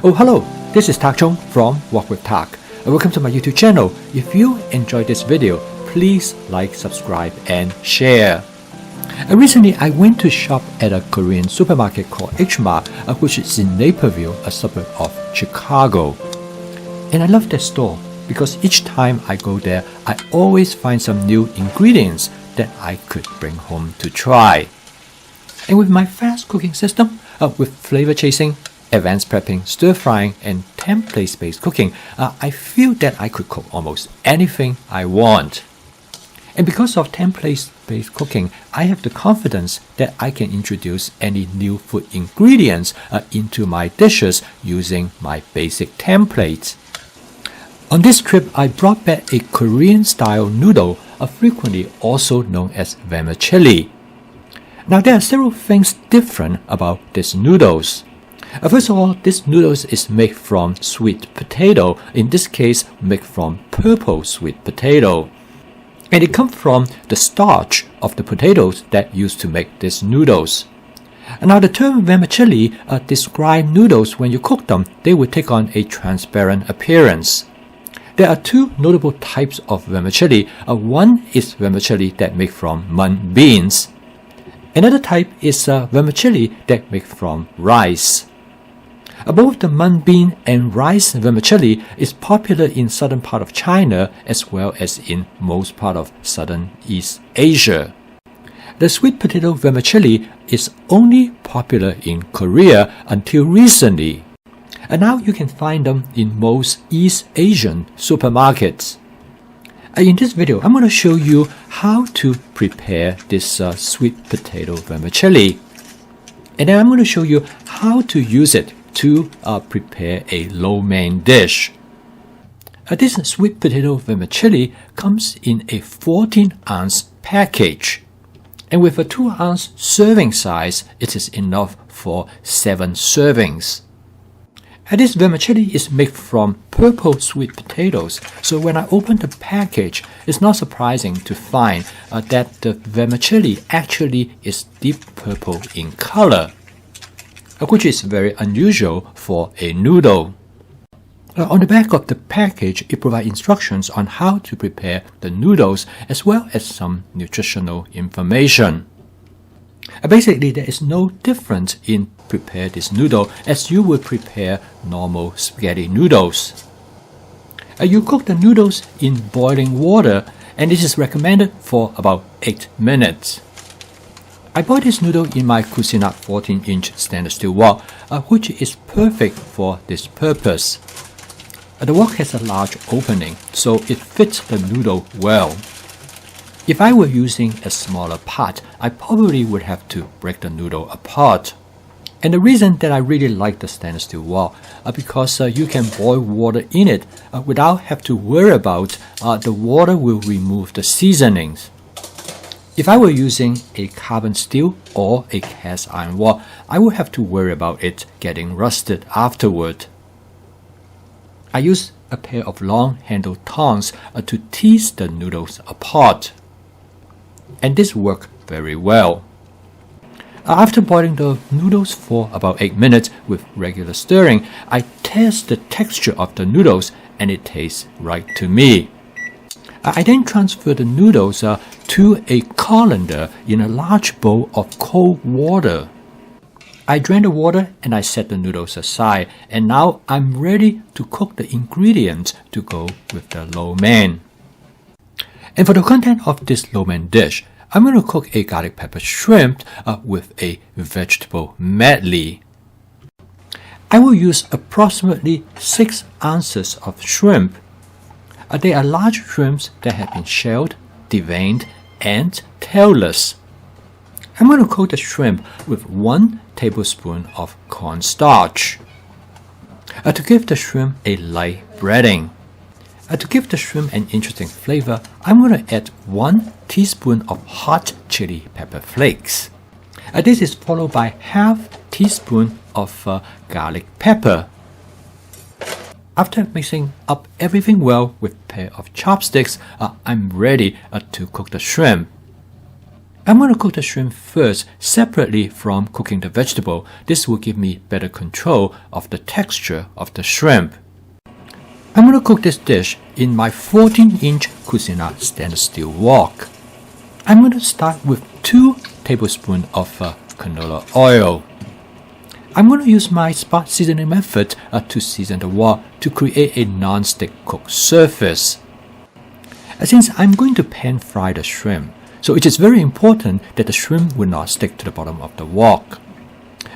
Oh hello, this is Tak Chung from Walk with Tak. Welcome to my YouTube channel. If you enjoyed this video, please like, subscribe and share. Recently, I went to shop at a Korean supermarket called H-Mart, which is in Naperville, a suburb of Chicago. And I love that store because each time I go there, I always find some new ingredients that I could bring home to try. And with my fast cooking system, with flavor chasing, advanced prepping, stir frying, and template-based cooking, I feel that I could cook almost anything I want. And because of template-based cooking, I have the confidence that I can introduce any new food ingredients into my dishes using my basic templates. On this trip, I brought back a Korean-style noodle, frequently also known as vermicelli. Now, there are several things different about these noodles. First of all, this noodles is made from sweet potato, in this case made from purple sweet potato. And it comes from the starch of the potatoes that used to make these noodles. Now the term vermicelli describes noodles when you cook them, they will take on a transparent appearance. There are two notable types of vermicelli. One is vermicelli that made from mung beans. Another type is vermicelli that made from rice. Both the mung bean and rice vermicelli is popular in southern part of China as well as in most part of southern East Asia. The sweet potato vermicelli is only popular in Korea until recently. And now you can find them in most East Asian supermarkets. In this video, I'm going to show you how to prepare this sweet potato vermicelli. And then I'm going to show you how to use it to prepare a lo mein dish. This sweet potato vermicelli comes in a 14-ounce package. And with a 2-ounce serving size, it is enough for 7 servings. This vermicelli is made from purple sweet potatoes, so when I open the package, it's not surprising to find that the vermicelli actually is deep purple in color, which is very unusual for a noodle. On the back of the package, it provides instructions on how to prepare the noodles as well as some nutritional information. Basically, there is no difference in prepare this noodle as you would prepare normal spaghetti noodles. You cook the noodles in boiling water, and this is recommended for about 8 minutes. I bought this noodle in my Cuisinart 14-inch stainless steel wok, which is perfect for this purpose. The wok has a large opening, so it fits the noodle well. If I were using a smaller pot, I probably would have to break the noodle apart. And the reason that I really like the stainless steel wok because you can boil water in it without having to worry about the water will remove the seasonings. If I were using a carbon steel or a cast iron wok, I would have to worry about it getting rusted afterward. I use a pair of long-handled tongs to tease the noodles apart. And this worked very well. After boiling the noodles for about 8 minutes with regular stirring, I test the texture of the noodles and it tastes right to me. I then transfer the noodles to a colander in a large bowl of cold water. I drain the water and I set the noodles aside, and now I'm ready to cook the ingredients to go with the lo mein. And for the content of this lo mein dish, I'm going to cook a garlic pepper shrimp with a vegetable medley. I will use approximately 6 ounces of shrimp. They are large shrimps that have been shelled, deveined, and tailless. I'm going to coat the shrimp with 1 tablespoon of cornstarch to give the shrimp a light breading. To give the shrimp an interesting flavor, I'm going to add 1 teaspoon of hot chili pepper flakes. This is followed by ½ teaspoon of garlic pepper. After mixing up everything well with a pair of chopsticks, I'm ready to cook the shrimp. I'm going to cook the shrimp first separately from cooking the vegetable. This will give me better control of the texture of the shrimp. I'm going to cook this dish in my 14-inch Cucina stainless steel wok. I'm going to start with 2 tablespoons of canola oil. I'm going to use my spot seasoning method to season the wok to create a non-stick cooked surface. Since I'm going to pan fry the shrimp, so it is very important that the shrimp will not stick to the bottom of the wok.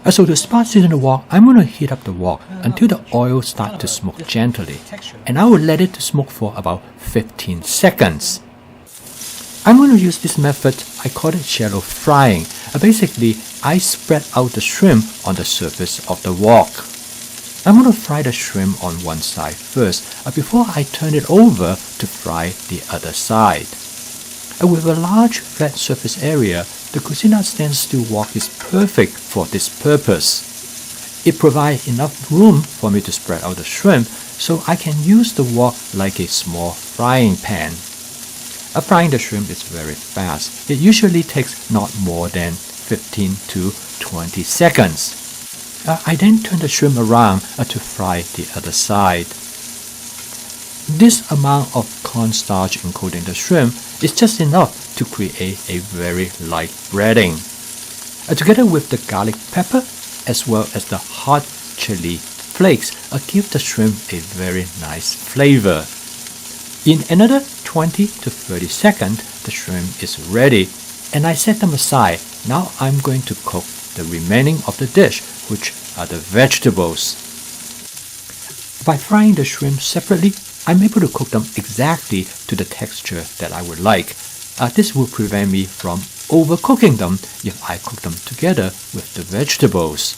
So to spot season the wok, I'm going to heat up the wok until the oil starts to smoke gently, and I will let it to smoke for about 15 seconds. I'm going to use this method, I call it shallow frying. Basically, I spread out the shrimp on the surface of the wok. I'm going to fry the shrimp on one side first before I turn it over to fry the other side. With a large flat surface area, the Cucina stainless steel wok is perfect for this purpose. It provides enough room for me to spread out the shrimp so I can use the wok like a small frying pan. Frying the shrimp is very fast. It usually takes not more than 15 to 20 seconds. I then turn the shrimp around to fry the other side. This amount of cornstarch in coating the shrimp is just enough to create a very light breading. Together with the garlic pepper as well as the hot chili flakes give the shrimp a very nice flavor. In another 20 to 30 seconds, the shrimp is ready and I set them aside. Now I'm going to cook the remaining of the dish, which are the vegetables. By frying the shrimp separately, I'm able to cook them exactly to the texture that I would like. This will prevent me from overcooking them if I cook them together with the vegetables.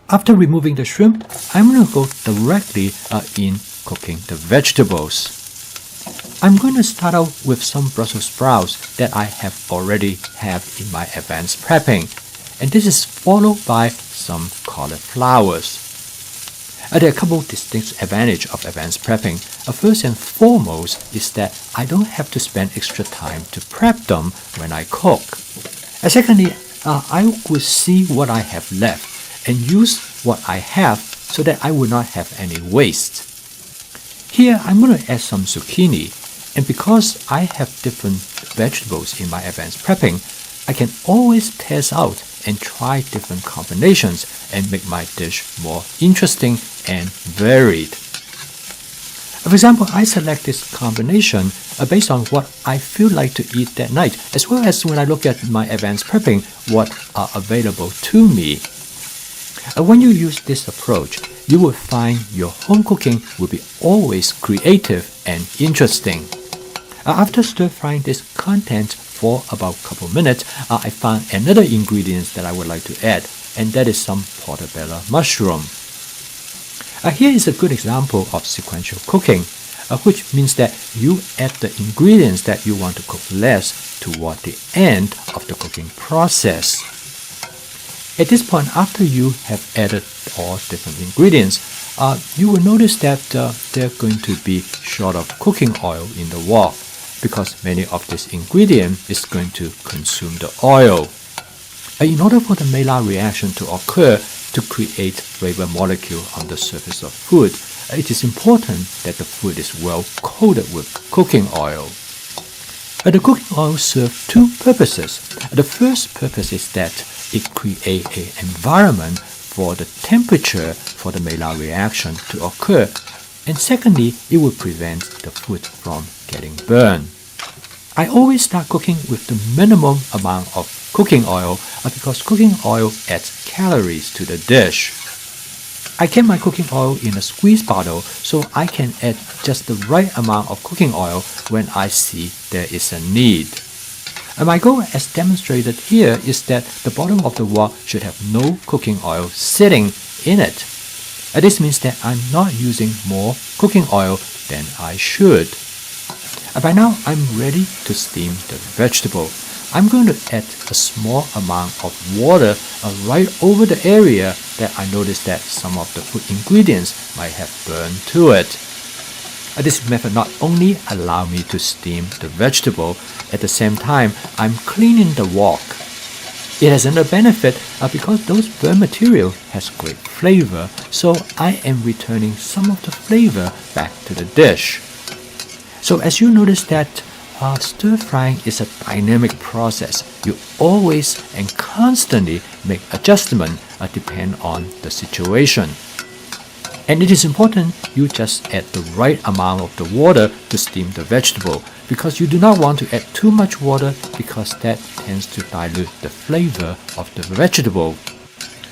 After removing the shrimp, I'm going to go directly in cooking the vegetables. I'm going to start out with some Brussels sprouts that I have already have in my advanced prepping, and this is followed by some cauliflowers. There are a couple of distinct advantages of advanced prepping. First and foremost is that I don't have to spend extra time to prep them when I cook. Secondly, I will see what I have left and use what I have so that I will not have any waste. Here I'm going to add some zucchini, and because I have different vegetables in my advanced prepping, I can always test out and try different combinations and make my dish more interesting and varied. For example, I select this combination based on what I feel like to eat that night, as well as when I look at my advanced prepping, what are available to me. When you use this approach, you will find your home cooking will be always creative and interesting. After stir-frying this content for about a couple minutes, I found another ingredient that I would like to add, and that is some portobello mushroom. Here is a good example of sequential cooking, which means that you add the ingredients that you want to cook less toward the end of the cooking process. At this point, after you have added all different ingredients, you will notice that they're going to be short of cooking oil in the wok, because many of this ingredient is going to consume the oil. In order for the Maillard reaction to occur to create flavor molecule on the surface of food, it is important that the food is well coated with cooking oil. The cooking oil serves two purposes. The first purpose is that it creates an environment for the temperature for the Maillard reaction to occur, and secondly, it will prevent the food from getting burned. I always start cooking with the minimum amount of cooking oil because cooking oil adds calories to the dish. I keep my cooking oil in a squeeze bottle so I can add just the right amount of cooking oil when I see there is a need. And my goal, as demonstrated here, is that the bottom of the wok should have no cooking oil sitting in it. This means that I'm not using more cooking oil than I should. By now, I'm ready to steam the vegetable. I'm going to add a small amount of water right over the area that I noticed that some of the food ingredients might have burned to it. This method not only allows me to steam the vegetable, at the same time I'm cleaning the wok. It has another benefit because those burnt material has great flavor, so I am returning some of the flavor back to the dish. So as you notice that stir frying is a dynamic process. You always and constantly make adjustment depend on the situation. And it is important you just add the right amount of the water to steam the vegetable, because you do not want to add too much water because that tends to dilute the flavor of the vegetable.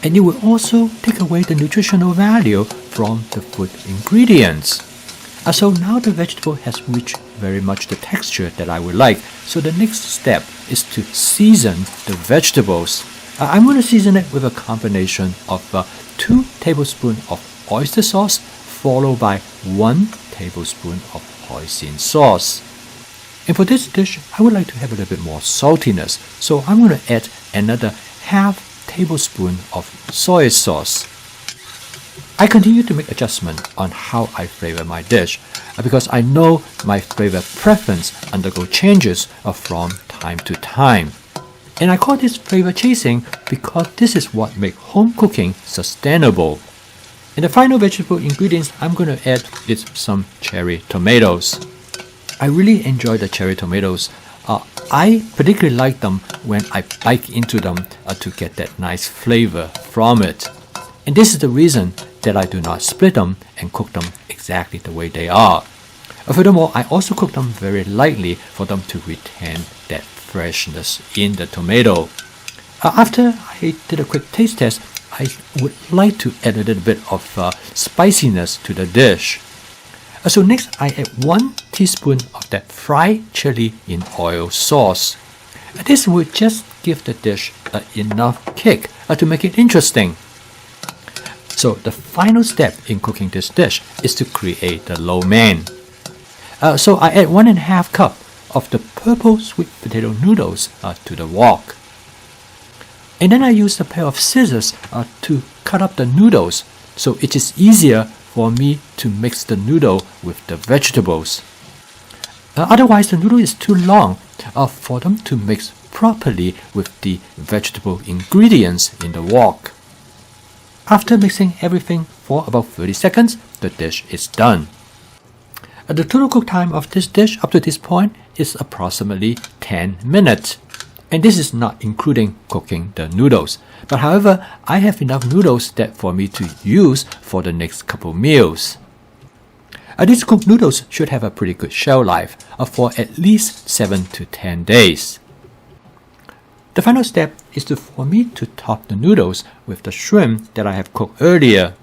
And it will also take away the nutritional value from the food ingredients. So now the vegetable has reached very much the texture that I would like. So the next step is to season the vegetables. I'm going to season it with a combination of 2 tablespoons of oyster sauce followed by 1 tablespoon of hoisin sauce. And for this dish, I would like to have a little bit more saltiness, so I'm going to add another half tablespoon of soy sauce. I continue to make adjustment on how I flavor my dish because I know my flavor preference undergo changes from time to time. And I call this flavor chasing because this is what makes home cooking sustainable. And the final vegetable ingredients I'm going to add is some cherry tomatoes. I really enjoy the cherry tomatoes. I particularly like them when I bite into them to get that nice flavor from it. And this is the reason that I do not split them and cook them exactly the way they are. Furthermore, I also cook them very lightly for them to retain that freshness in the tomato. After I did a quick taste test, I would like to add a little bit of spiciness to the dish. So next, I add 1 teaspoon of that fried chili in oil sauce. This will just give the dish enough kick to make it interesting. So the final step in cooking this dish is to create the lo mein. So I add 1½ cup of the purple sweet potato noodles to the wok. And then I used a pair of scissors to cut up the noodles, so it is easier for me to mix the noodle with the vegetables. Otherwise, the noodle is too long for them to mix properly with the vegetable ingredients in the wok. After mixing everything for about 30 seconds, the dish is done. The total cook time of this dish up to this point is approximately 10 minutes. And this is not including cooking the noodles. But however, I have enough noodles that for me to use for the next couple meals. These cooked noodles should have a pretty good shelf life for at least 7 to 10 days. The final step is for me to top the noodles with the shrimp that I have cooked earlier.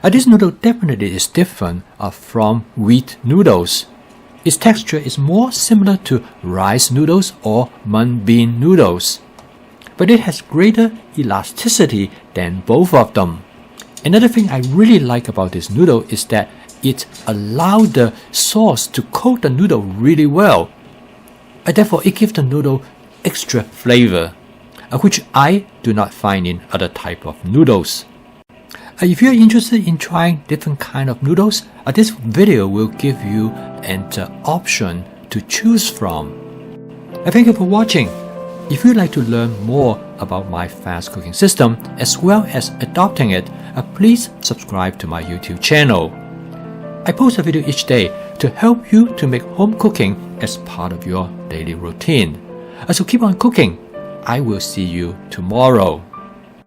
This noodle definitely is different from wheat noodles. Its texture is more similar to rice noodles or mung bean noodles, but it has greater elasticity than both of them. Another thing I really like about this noodle is that it allows the sauce to coat the noodle really well. Therefore, it gives the noodle extra flavor, which I do not find in other type of noodles. If you're interested in trying different kind of noodles, this video will give you an option to choose from. Thank you for watching. If you'd like to learn more about my fast cooking system as well as adopting it, please subscribe to my YouTube channel. I post a video each day to help you to make home cooking as part of your daily routine. So keep on cooking. I will see you tomorrow.